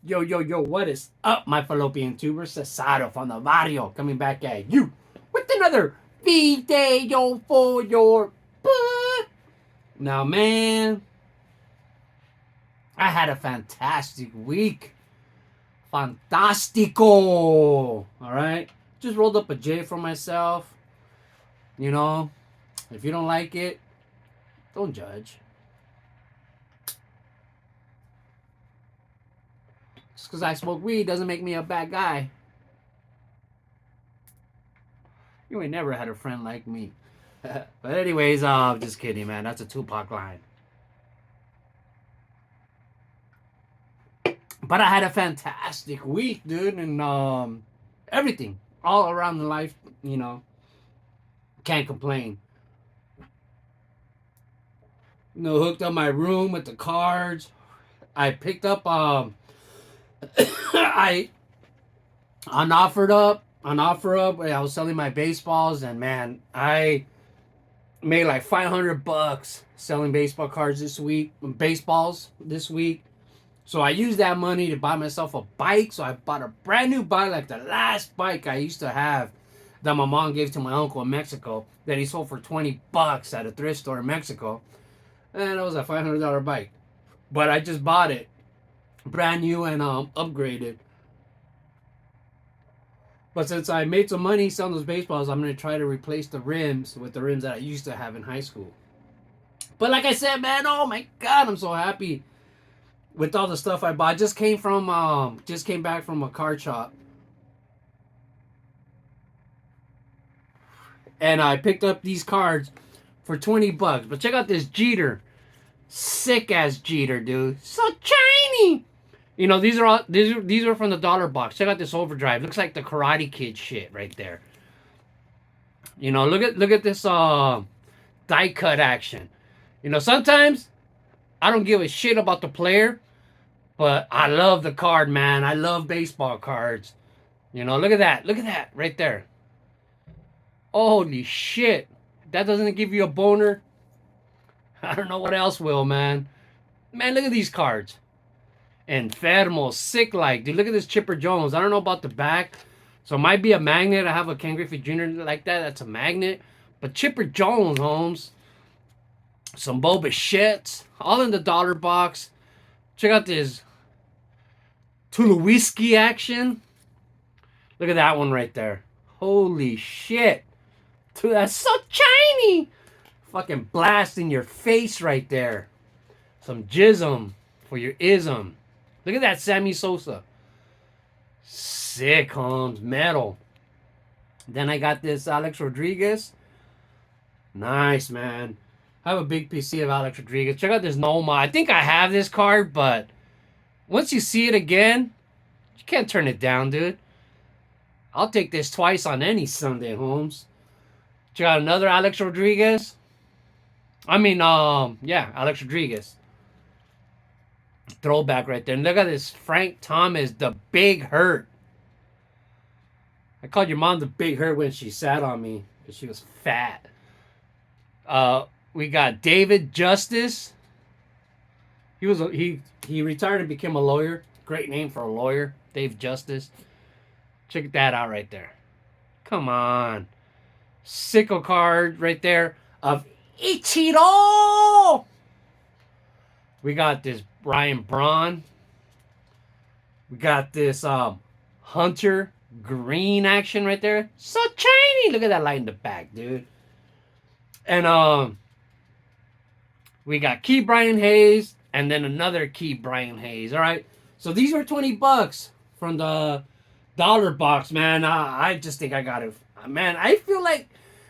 Yo, yo, yo, what is up, my fallopian tuber? Cesaro from the barrio coming back at you with another video for your butt. Now, man, I had a fantastic week. Fantastico. All right. Just rolled up a J for myself. You know, if you don't like it, don't judge. Just because I smoke weed doesn't make me a bad guy. You ain't never had a friend like me. But anyways, just kidding, man. That's a Tupac line. But I had a fantastic week, dude, and everything all around the life, you know, can't complain. You know, hooked up my room with the cards. I picked up I on offer up. I was selling my baseballs, and man, I made like $500 selling baseball cards this week, baseballs this week. So I used that money to buy myself a bike. So I bought a brand new bike, like the last bike I used to have that my mom gave to my uncle in Mexico that he sold for $20 at a thrift store in Mexico. And it was a $500 bike. But I just bought it brand new and upgraded. But since I made some money selling those baseballs, I'm going to try to replace the rims with the rims that I used to have in high school. But like I said, man, oh my God, I'm so happy with all the stuff I bought. Just came back from a card shop. And I picked up these cards for $20. But check out this Jeter. Sick ass Jeter, dude. So shiny. You know, these are from the dollar box. Check out this overdrive. Looks like the Karate Kid shit right there. You know, look at this die cut action. You know, sometimes I don't give a shit about the player, but I love the card, man. I love baseball cards. You know, look at that. Look at that right there. Holy shit. That doesn't give you a boner. I don't know what else will, man. Man, look at these cards. Enfermo, sick like. Dude, look at this Chipper Jones. I don't know about the back. So it might be a magnet. I have a Ken Griffey Jr. like that. That's a magnet. But Chipper Jones, Holmes. Some Boba Shits. All in the dollar box. Check out this Tulowitzki action. Look at that one right there. Holy shit. Dude, that's so shiny. Fucking blast in your face right there. Some jism for your ism. Look at that Sammy Sosa. Sick, Holmes. Metal. Then I got this Alex Rodriguez. Nice, man. I have a big PC of Alex Rodriguez. Check out this Noma. I think I have this card, but once you see it again, you can't turn it down, dude. I'll take this twice on any Sunday, Holmes. Check out another Alex Rodriguez. Alex Rodriguez. Throwback right there. And look at this Frank Thomas, the Big Hurt. I called your mom the Big Hurt when she sat on me because she was fat. We got David Justice. He retired and became a lawyer. Great name for a lawyer, Dave Justice. Check that out right there. Come on. Sickle card right there of Ichiro. We got this Brian Braun. We got this Hunter Green action right there. So shiny. Look at that light in the back, dude. And we got Key Brian Hayes and then another Key Brian Hayes. All right. So these were $20 from the dollar box, man. I just think I got it. Man, I feel like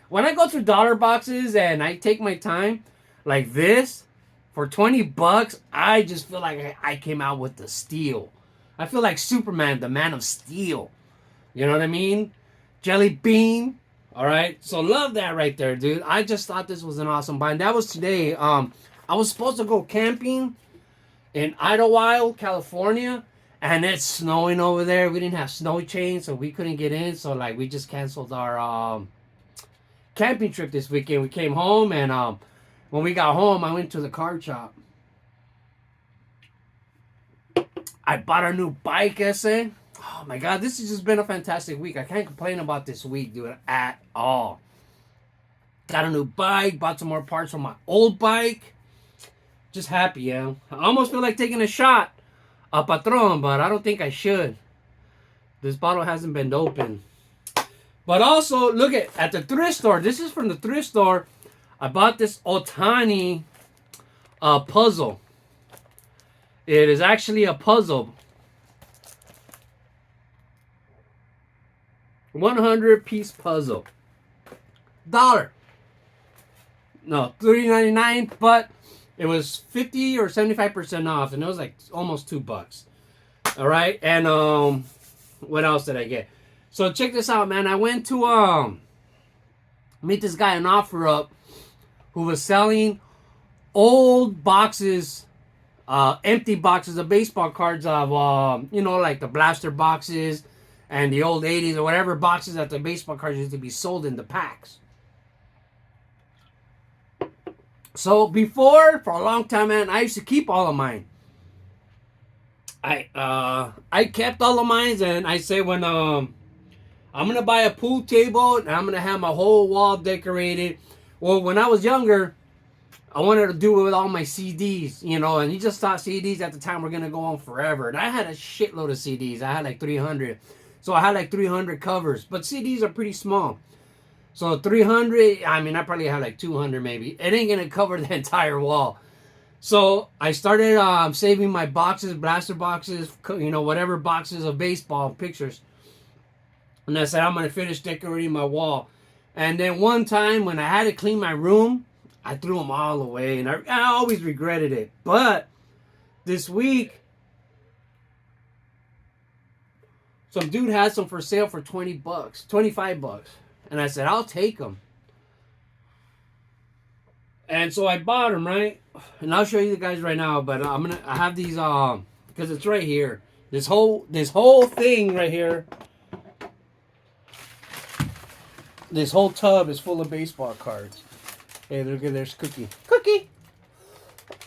when I go through dollar boxes and I take my time like this for $20, I just feel like I came out with the steal. I feel like Superman, the Man of Steel. You know what I mean? Jelly Bean. All right. So love that right there, dude. I just thought this was an awesome buy. And that was today. I was supposed to go camping in Idlewild, California. And it's snowing over there. We didn't have snow chains, so we couldn't get in. So, like, we just canceled our camping trip this weekend. We came home, and when we got home, I went to the card shop. I bought a new bike, essay. Oh my god, this has just been a fantastic week. I can't complain about this week, dude, at all. Got a new bike, bought some more parts from my old bike. Just happy, yeah. I almost feel like taking a shot, a Patron, but I don't think I should. This bottle hasn't been opened. But also, look at the thrift store. This is from the thrift store. I bought this Otani puzzle. It is actually a puzzle. 100-piece puzzle. $1. No, $3.99, but it was 50 or 75% off, and it was like almost $2. All right, and what else did I get? So check this out, man. I went to meet this guy in OfferUp who was selling old boxes, empty boxes of baseball cards of like the blaster boxes and the old 80s or whatever boxes that the baseball cards used to be sold in the packs. So before, for a long time, man, I used to keep all of mine. I kept all of mine, and I say when I'm gonna buy a pool table and I'm gonna have my whole wall decorated. Well, when I was younger, I wanted to do it with all my CDs, and you just thought CDs at the time were gonna go on forever. And I had a shitload of CDs. I had like 300, so I had like 300 covers. But CDs are pretty small, so 300. I mean, I probably had like 200 maybe. It ain't gonna cover the entire wall. So I started saving my boxes, blaster boxes, whatever boxes of baseball pictures. And I said, I'm going to finish decorating my wall. And then one time when I had to clean my room, I threw them all away. And I always regretted it. But this week, some dude had some for sale for $20, $25. And I said, I'll take them. And so I bought them, right? And I'll show you guys right now. But I have these because it's right here. This whole thing right here. This whole tub is full of baseball cards. Hey, look at there's Cookie. Cookie!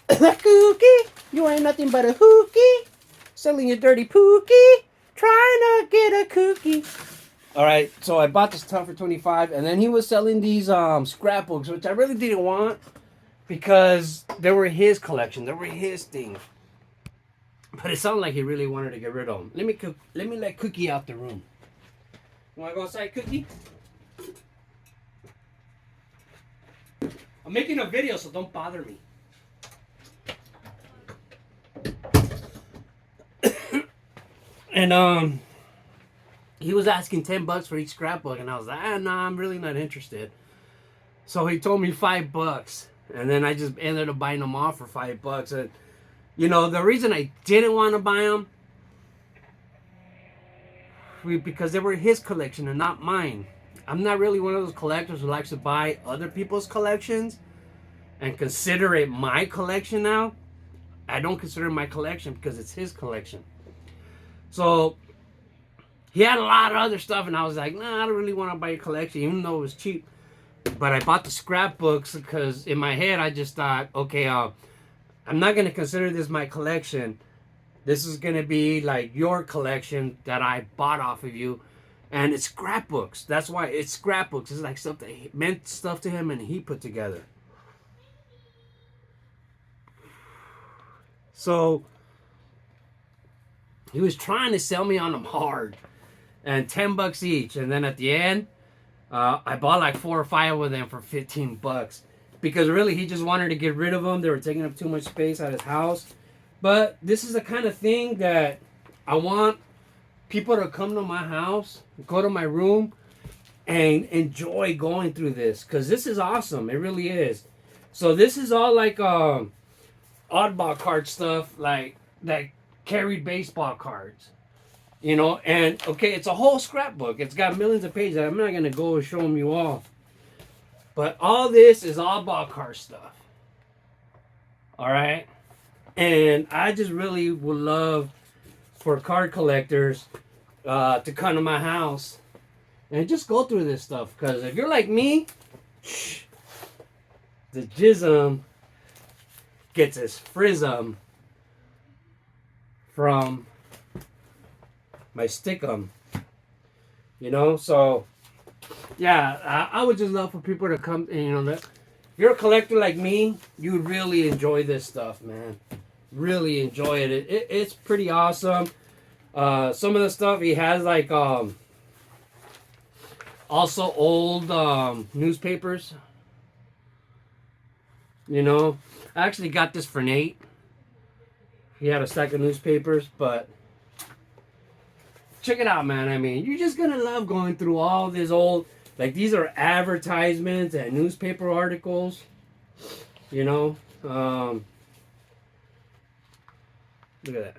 Cookie! You ain't nothing but a hookie. Selling your dirty pookie. Trying to get a cookie. Alright, so I bought this tub for $25. And then he was selling these scrapbooks, which I really didn't want. Because they were his collection. They were his thing. But it sounded like he really wanted to get rid of them. Let me let Cookie out the room. You want to go outside, Cookie? I'm making a video, so don't bother me. And he was asking $10 for each scrapbook, and I was like, no, I'm really not interested. So he told me $5, and then I just ended up buying them all for $5. And the reason I didn't want to buy them because they were his collection and not mine. I'm not really one of those collectors who likes to buy other people's collections and consider it my collection now. I don't consider it my collection because it's his collection. So he had a lot of other stuff, and I was like, nah, I don't really want to buy your collection, even though it was cheap. But I bought the scrapbooks because in my head I just thought, okay, I'm not going to consider this my collection. This is going to be like your collection that I bought off of you. And it's scrapbooks. That's why it's scrapbooks. It's like stuff that meant stuff to him and he put together. So he was trying to sell me on them hard. And $10 each. And then at the end, I bought like 4 or 5 of them for $15. Because really he just wanted to get rid of them. They were taking up too much space at his house. But this is the kind of thing that I want people to come to my house, go to my room, and enjoy going through this. Because this is awesome. It really is. So this is all like oddball card stuff, like that carried baseball cards. And okay, it's a whole scrapbook. It's got millions of pages. I'm not going to go and show them you all. But all this is oddball card stuff. Alright? And I just really would love for card collectors to come to my house and just go through this stuff. Because if you're like me, the jism gets its frism from my stickum. You know, so yeah, I would just love for people to come. And, you know, that if you're a collector like me, you would really enjoy this stuff, man. Really enjoy it. It's pretty awesome. Some of the stuff he has, like also old newspapers. You know, I actually got this for Nate. He had a stack of newspapers, but check it out, man. I mean, you're just gonna love going through all this old, like these are advertisements and newspaper articles. You know, look at that.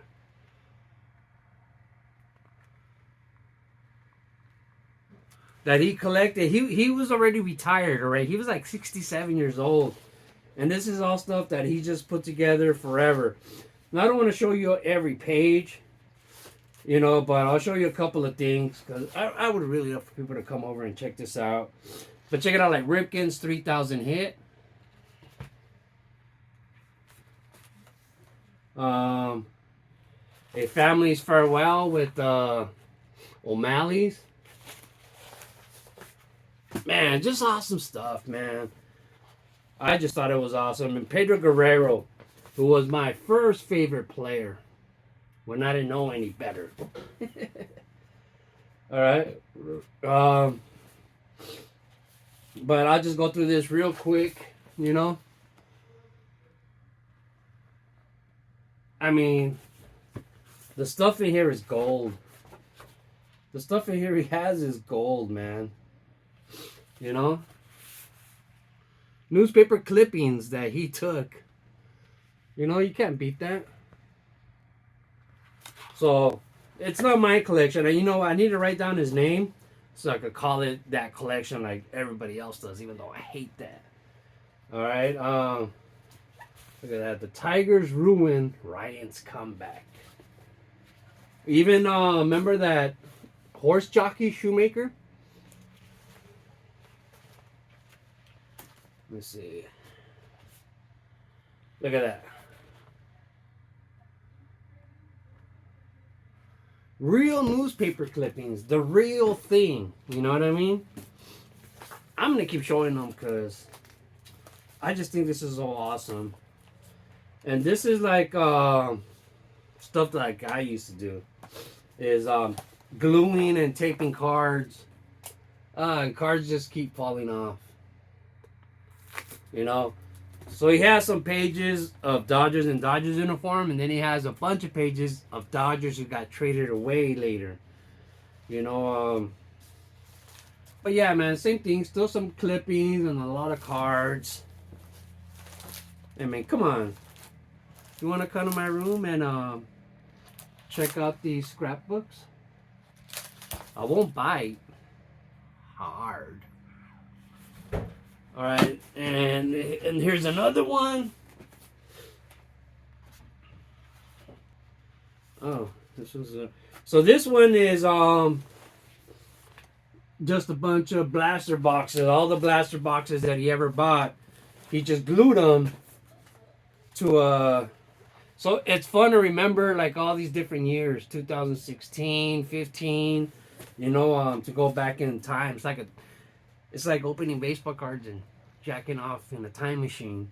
That he collected. He was already retired, already. He was like 67 years old. And this is all stuff that he just put together forever. Now, I don't want to show you every page, you know, but I'll show you a couple of things. Because I would really love for people to come over and check this out. But check it out, like Ripken's 3000 hit. A Family's Farewell with O'Malley's. Man, just awesome stuff, man. I just thought it was awesome. And Pedro Guerrero, who was my first favorite player when I didn't know any better. All right. But I'll just go through this real quick, you know. I mean, the stuff in here is gold. The stuff in here he has is gold, man. You know? Newspaper clippings that he took. You know, you can't beat that. So, it's not my collection. And you know, I need to write down his name so I could call it that collection like everybody else does, even though I hate that. Alright, look at that. The Tigers ruin Ryan's comeback. Even, remember that horse jockey Shoemaker? Let's see. Look at that. Real newspaper clippings. The real thing. You know what I mean? I'm going to keep showing them because I just think this is so awesome. And this is like stuff that like I used to do. Is gluing and taping cards. And cards just keep falling off. You know, so he has some pages of Dodgers and Dodgers uniform, and then he has a bunch of pages of Dodgers who got traded away later. You know, but yeah, man, same thing. Still some clippings and a lot of cards. I mean, come on. You want to come to my room and check out these scrapbooks? I won't bite hard. All right, and here's another one. Oh, this was so this one is just a bunch of blaster boxes. All the blaster boxes that he ever bought, he just glued them to so it's fun to remember like all these different years, 2016, 15, you know, to go back in time. It's like opening baseball cards and jacking off in a time machine.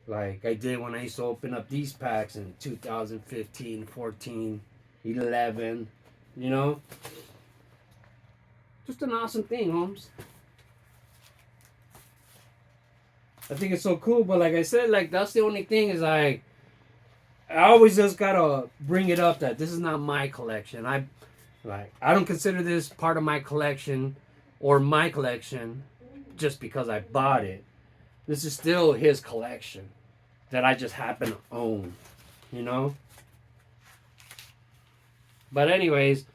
Like I did when I used to open up these packs in 2015, 14, 11. You know? Just an awesome thing, Holmes. I think it's so cool, but like I said, like that's the only thing is I always just gotta bring it up that this is not my collection. I don't consider this part of my collection or my collection just because I bought it. This is still his collection that I just happen to own, you know? But anyways,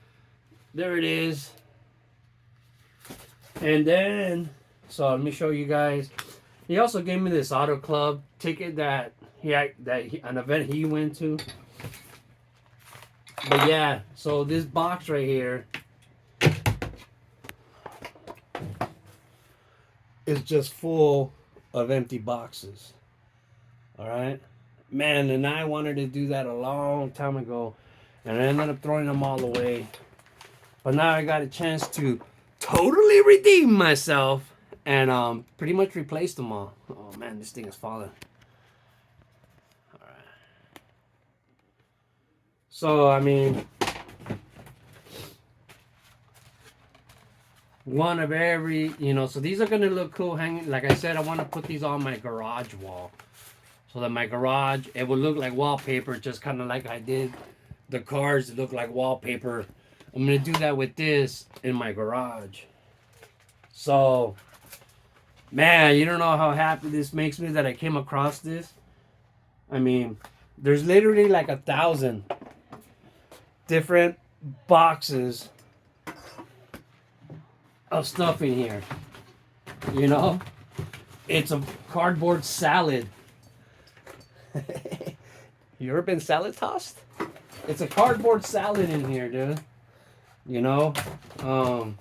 there it is. And then, so let me show you guys. He also gave me this auto club ticket that an event he went to. But yeah, so this box right here is just full of empty boxes. Alright? Man, and I wanted to do that a long time ago. And I ended up throwing them all away. But now I got a chance to totally redeem myself and pretty much replace them all. Oh man, this thing is falling. All right. So I mean, one of every, so these are gonna look cool hanging. Like I said, I want to put these on my garage wall, so that my garage, it would look like wallpaper, just kind of like I did the cars look like wallpaper. I'm gonna do that with this in my garage. So, man, you don't know how happy this makes me that I came across this. I mean, there's literally like 1,000 different boxes of stuff in here. You know, it's a cardboard salad. You ever been salad tossed? It's a cardboard salad in here, dude. You know, let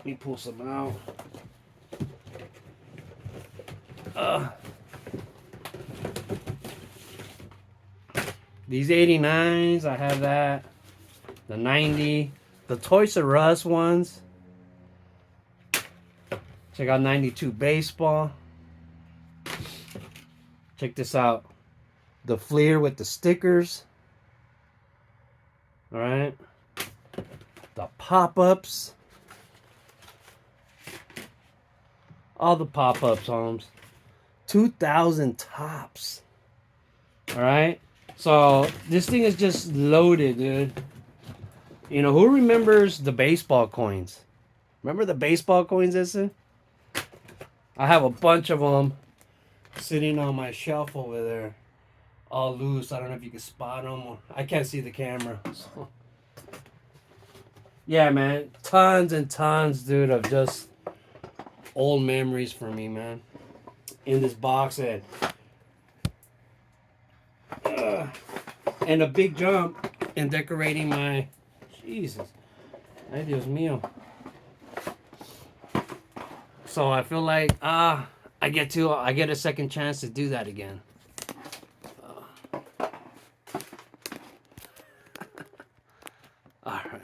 me pull some out. These 89s, I have that. The 90, the Toys R Us ones. Check out 92 baseball. Check this out. The Fleer with the stickers. All right. The pop-ups. All the pop-ups, Holmes. 2,000 tops. All right. So this thing is just loaded, dude. You know, who remembers the baseball coins? Remember the baseball coins, Issa? I have a bunch of them sitting on my shelf over there, all loose. I don't know if you can spot them. Or I can't see the camera. So. Yeah, man. Tons and tons, dude, of just old memories for me, man. In this box set. And a big jump in decorating my... Jesus. Ay, Dios mío. So I feel like I get a second chance to do that again. All right.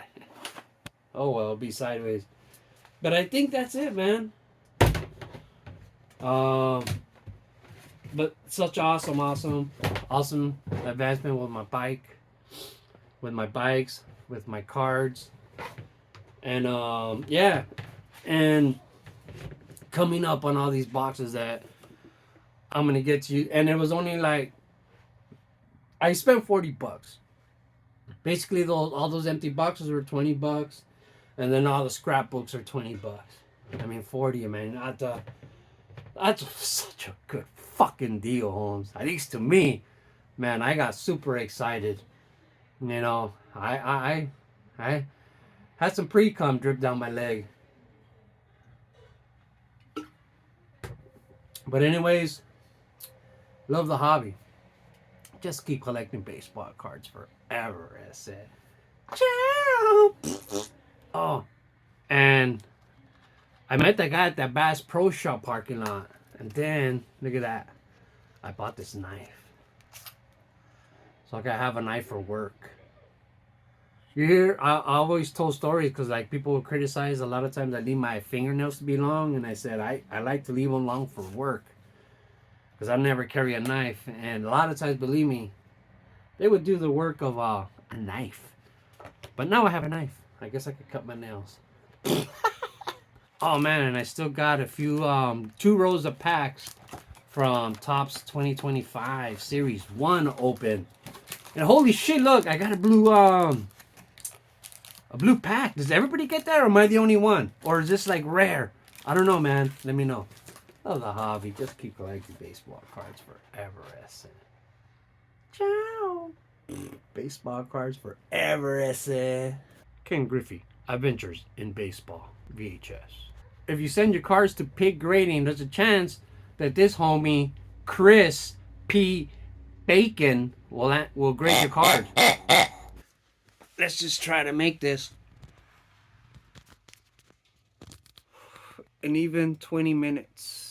Oh well, it'll be sideways. But I think that's it, man. But such awesome advancement with my bike, with my bikes, with my cards, and yeah, and coming up on all these boxes that I'm gonna get to. And it was only like I spent $40. Basically, all those empty boxes were $20, and then all the scrapbooks are $20. I mean, 40. Man, that's such a good fucking deal, Holmes. At least to me, man. I got super excited. You know, I had some pre-cum drip down my leg. But anyways, love the hobby. Just keep collecting baseball cards forever, as said. Ciao. Oh, and I met that guy at that Bass Pro Shop parking lot. And then, look at that. I bought this knife. So I gotta have a knife for work. You hear, I always told stories because like people would criticize a lot of times I leave my fingernails to be long. And I said, I like to leave them long for work. Because I never carry a knife. And a lot of times, believe me, they would do the work of a knife. But now I have a knife. I guess I could cut my nails. Oh man, and I still got a few 2 rows of packs from Topps 2025 Series 1 open. And holy shit, look, I got a blue pack. Does everybody get that, or am I the only one? Or is this like rare? I don't know, man. Let me know. Love the hobby. Just keep collecting baseball cards forever, SN. Ciao. Baseball cards forever, SN. Ken Griffey, Adventures in Baseball, VHS. If you send your cards to Pig Grading, there's a chance that this homie, Chris P. Bacon, will grade your card. Let's just try to make this an even 20 minutes.